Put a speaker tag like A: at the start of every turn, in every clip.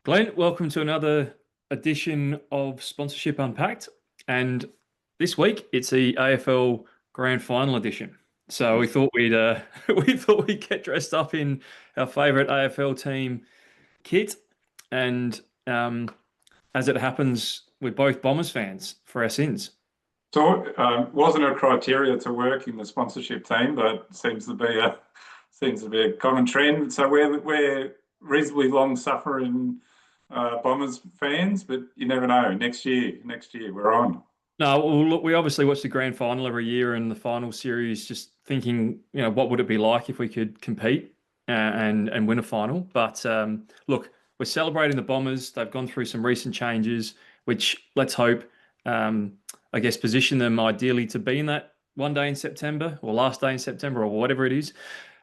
A: Glenn, welcome to another edition of Sponsorship Unpacked. And this week it's the AFL Grand Final edition. So we thought we'd we thought we'd get dressed up in our favourite AFL team kit. And as it happens, we're both Bombers fans for our sins.
B: So, wasn't a criteria to work in the sponsorship team, but seems to be a common trend. So we're reasonably long suffering Bombers fans, but you never know. Next year we're on.
A: No, well, look, we obviously watch the grand final every year and the final series, just thinking, what would it be like if we could compete and win a final? But look, we're celebrating the Bombers. They've gone through some recent changes, which let's hope, um, I guess, position them ideally to be in that one day in September or last day in September or whatever it is.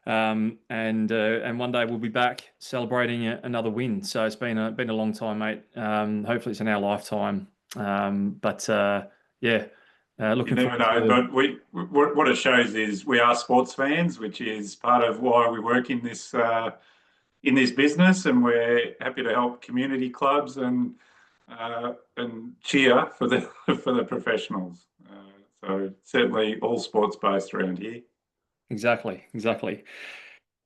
A: And one day we'll be back celebrating another win. So it's been a long time, mate. Hopefully it's in our lifetime. But yeah,
B: You
A: looking
B: never
A: forward
B: know,
A: to.
B: but what it shows is we are sports fans, which is part of why we work in this business, and we're happy to help community clubs and cheer for the for the professionals. So certainly all sports based around here.
A: Exactly, exactly.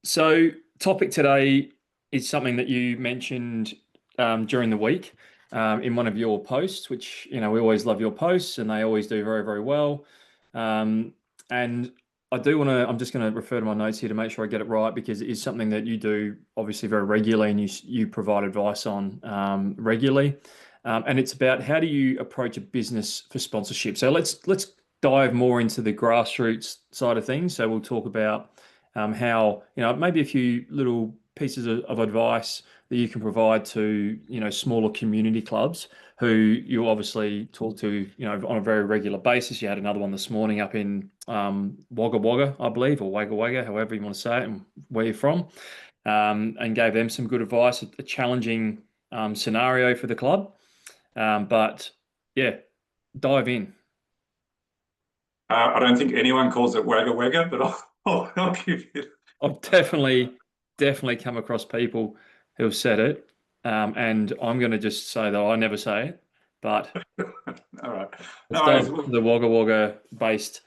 A: So, topic today is something that you mentioned during the week in one of your posts, which we always love your posts, and they always do very, very well. And I do want to. I'm just going to refer to my notes here to make sure I get it right because it is something that you do obviously very regularly, and you provide advice on regularly. And it's about how do you approach a business for sponsorship. So let's dive more into the grassroots side of things. So we'll talk about how maybe a few little pieces of advice that you can provide to smaller community clubs who you obviously talk to on a very regular basis. You had another one this morning up in Wagga Wagga, I believe, or Wagga Wagga, however you want to say it, and where you're from, and gave them some good advice. A challenging scenario for the club, but yeah, dive in.
B: I don't think anyone calls it Wagga Wagga, but I'll give you.
A: I've definitely come across people who've said it, and I'm going to just say that I never say it. But
B: All right.
A: let's
B: No
A: dive
B: worries.
A: into the Wagga Wagga based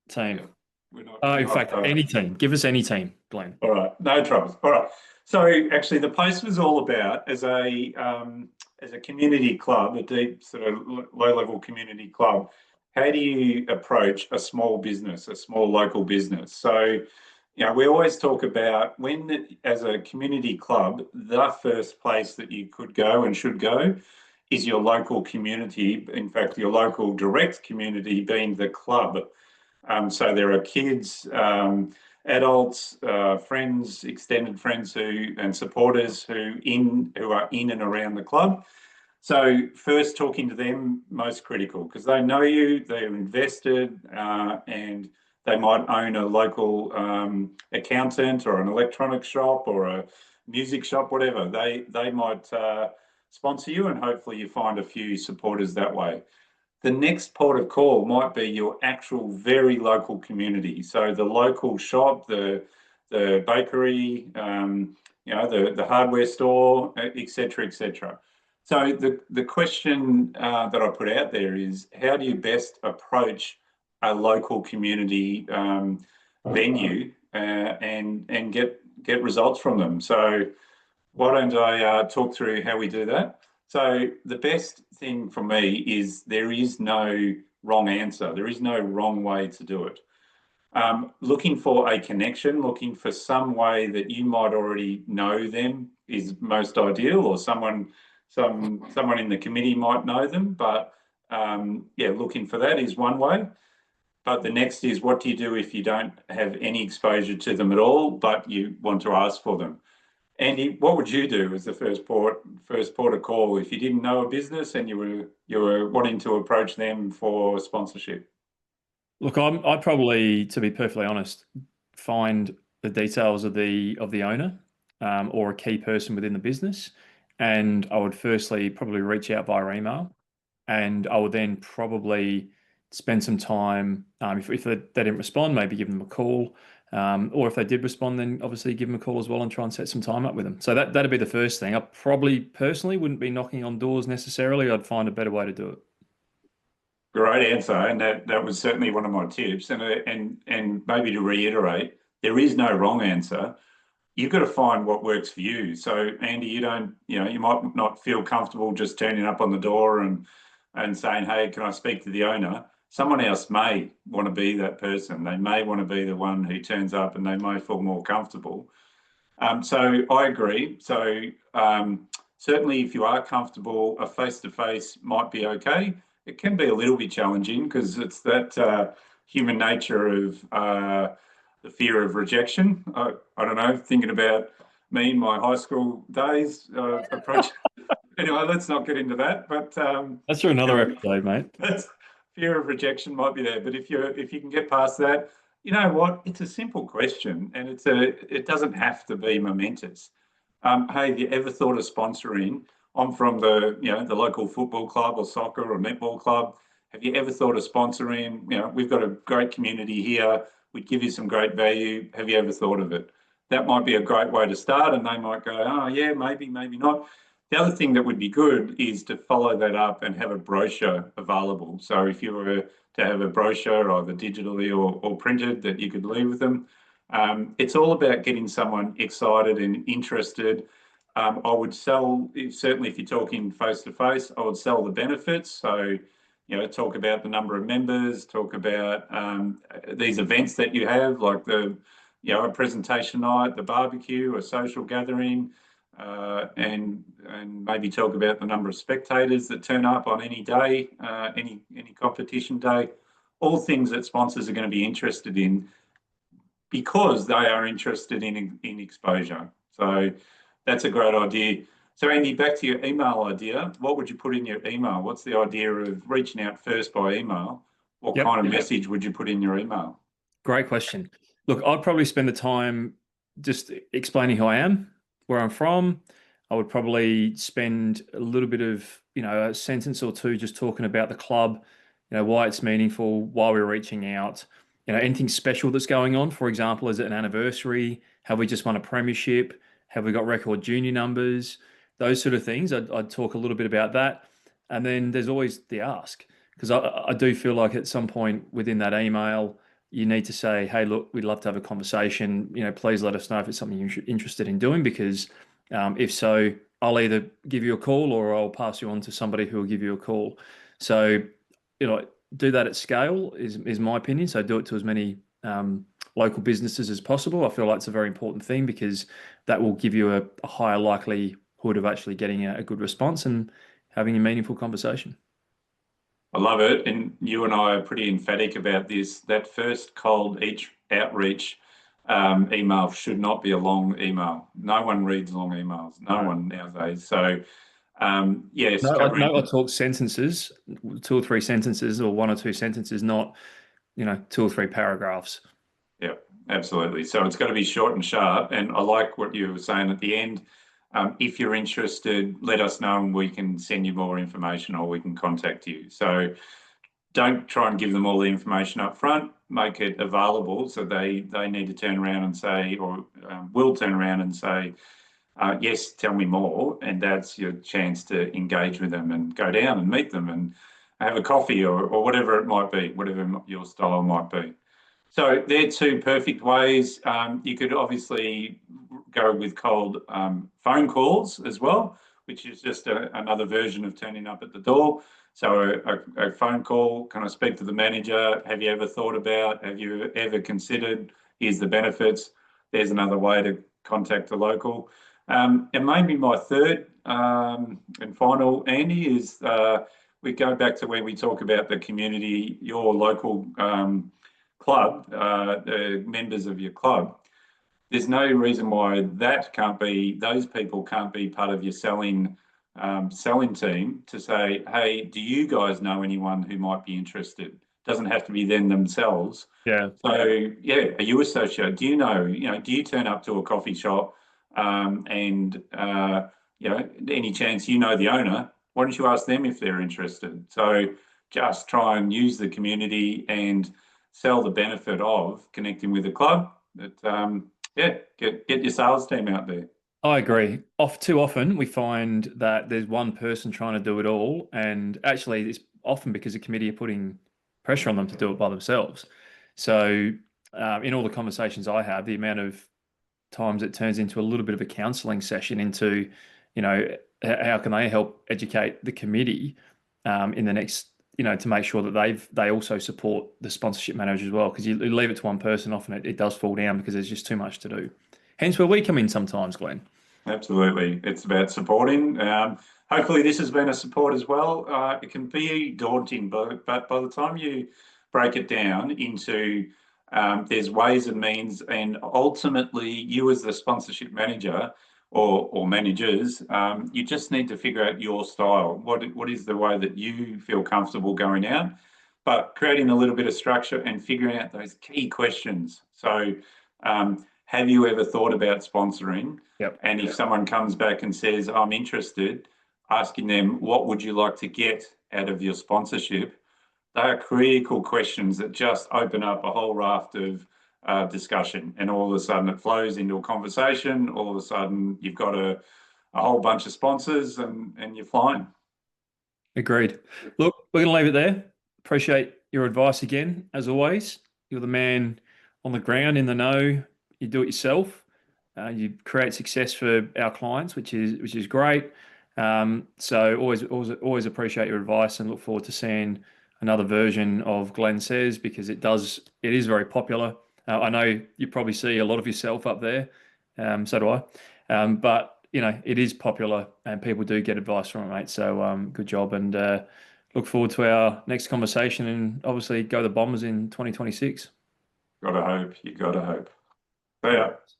B: Yeah,
A: team.
B: we're not.
A: Oh,
B: We're
A: in
B: not.
A: fact, any team. Give us any team, Glenn.
B: All right. No troubles. All right. So actually, the post was all about as a community club, a deep sort of low level community club. How do you approach a small business, a small local business? So we always talk about when, as a community club, the first place that you could go and should go is your local community. In fact, your local direct community being the club. So there are kids, adults, friends, extended friends and supporters who are in and around the club. So first talking to them, most critical, because they know you, they're invested, and they might own a local accountant or an electronic shop or a music shop, whatever. They might sponsor you, and hopefully you find a few supporters that way. The next port of call might be your actual very local community. So the local shop, the bakery, the hardware store, etc., etc. So the question that I put out there is, how do you best approach a local community venue and get results from them? So why don't I talk through how we do that? So the best thing for me is there is no wrong answer. There is no wrong way to do it. Looking for a connection, looking for some way that you might already know them is most ideal, or someone in the committee might know them. But yeah, looking for that is one way. But the next is, what do you do if you don't have any exposure to them at all, but you want to ask for them? Andy, what would you do as the first port of call if you didn't know a business and you were wanting to approach them for sponsorship?
A: Look, I'd probably, to be perfectly honest, find the details of the owner or a key person within the business, and I would firstly probably reach out via email, and I would then probably spend some time. If they didn't respond, maybe give them a call. Or if they did respond, then obviously give them a call as well and try and set some time up with them. So that'd be the first thing. I probably personally wouldn't be knocking on doors necessarily. I'd find a better way to do it.
B: Great answer, and that was certainly one of my tips. And maybe to reiterate, there is no wrong answer. You've got to find what works for you. So Andy, you might not feel comfortable just turning up on the door and saying, "Hey, can I speak to the owner?" Someone else may want to be that person. They may want to be the one who turns up, and they may feel more comfortable. So I agree. So certainly, if you are comfortable, a face-to-face might be okay. It can be a little bit challenging because it's that human nature of the fear of rejection. I don't know, thinking about me in my high school days, approach. Anyway, let's not get into that. But
A: That's for another episode, mate.
B: that's fear of rejection might be there. But if you can get past that, you know what? It's a simple question, and it doesn't have to be momentous. Hey, have you ever thought of sponsoring? I'm from the local football club or soccer or netball club. Have you ever thought of sponsoring? We've got a great community here. We'd give you some great value. Have you ever thought of it? That might be a great way to start, and they might go, oh yeah, maybe, maybe not. The other thing that would be good is to follow that up and have a brochure available. So if you were to have a brochure either digitally or printed that you could leave with them, it's all about getting someone excited and interested. I would sell, certainly if you're talking face to face, I would sell the benefits. So, talk about the number of members, talk about these events that you have, like a presentation night, the barbecue, a social gathering, and maybe talk about the number of spectators that turn up on any day, any competition day, all things that sponsors are going to be interested in because they are interested in exposure. So that's a great idea. So Andy, back to your email idea. What would you put in your email? What's the idea of reaching out first by email? What
A: Yep.
B: kind of message would you put in your email?
A: Great question. Look, I'd probably spend the time just explaining who I am, where I'm from. I would probably spend a little bit of, a sentence or two just talking about the club, why it's meaningful, why we're reaching out, anything special that's going on. For example, is it an anniversary? Have we just won a premiership? Have we got record junior numbers? Those sort of things. I'd talk a little bit about that. And then there's always the ask, because I do feel like at some point within that email, you need to say, hey, look, we'd love to have a conversation. Please let us know if it's something you're interested in doing, because if so, I'll either give you a call or I'll pass you on to somebody who will give you a call. So, do that at scale is my opinion. So do it to as many local businesses as possible. I feel like it's a very important thing because that will give you a higher likelihood of actually getting a good response and having a meaningful conversation.
B: I love it. And you and I are pretty emphatic about this. That first cold outreach email should not be a long email. No one reads long emails. No one nowadays. So, yes,
A: No, I talk sentences, 2 or 3 sentences, or 1 or 2 sentences, not, 2 or 3 paragraphs.
B: Yeah, absolutely. So it's got to be short and sharp. And I like what you were saying at the end. If you're interested, let us know and we can send you more information or we can contact you. So don't try and give them all the information up front. Make it available so they need to turn around and say, or will turn around and say, yes, tell me more. And that's your chance to engage with them and go down and meet them and have a coffee or whatever it might be, whatever your style might be. So they're 2 perfect ways. You could obviously go with cold phone calls as well, which is just another version of turning up at the door. So a phone call, can I speak to the manager? Have you ever thought about, have you ever considered, here's the benefits. There's another way to contact the local. And maybe my third and final, Andy, is we go back to where we talk about the community, your local club, the members of your club. There's no reason why those people can't be part of your selling team to say, hey, do you guys know anyone who might be interested? Doesn't have to be them themselves.
A: Yeah.
B: So yeah, are you associated? Do you know, do you turn up to a coffee shop and any chance you know the owner? Why don't you ask them if they're interested? So just try and use the community and sell the benefit of connecting with the club. But yeah, get your sales team out there.
A: I agree. Too often we find that there's one person trying to do it all, and actually it's often because the committee are putting pressure on them to do it by themselves. So, in all the conversations I have, the amount of times it turns into a little bit of a counselling session into, you know, how can they help educate the committee in the next, to make sure that they also support the sponsorship manager as well. Because you leave it to one person, often it does fall down because there's just too much to do. Hence where we come in sometimes, Glenn.
B: Absolutely. It's about supporting. Hopefully, this has been a support as well. It can be daunting, but by the time you break it down into there's ways and means, and ultimately, you as the sponsorship manager or managers, you just need to figure out your style. What is the way that you feel comfortable going out? But creating a little bit of structure and figuring out those key questions. So, have you ever thought about sponsoring?
A: Yep.
B: And if someone comes back and says, I'm interested, asking them, what would you like to get out of your sponsorship? They are critical questions that just open up a whole raft of discussion. And all of a sudden it flows into a conversation. All of a sudden you've got a whole bunch of sponsors and you're flying.
A: Agreed. Look, we're going to leave it there. Appreciate your advice again, as always. You're the man on the ground in the know. You do it yourself. You create success for our clients, which is great. So always appreciate your advice and look forward to seeing another version of Glenn Says because it is very popular. I know you probably see a lot of yourself up there. So do I. But it is popular and people do get advice from it, mate. So good job and look forward to our next conversation and obviously go the Bombers in 2026.
B: Gotta hope. You gotta hope.
A: No
B: Yeah.
A: worries.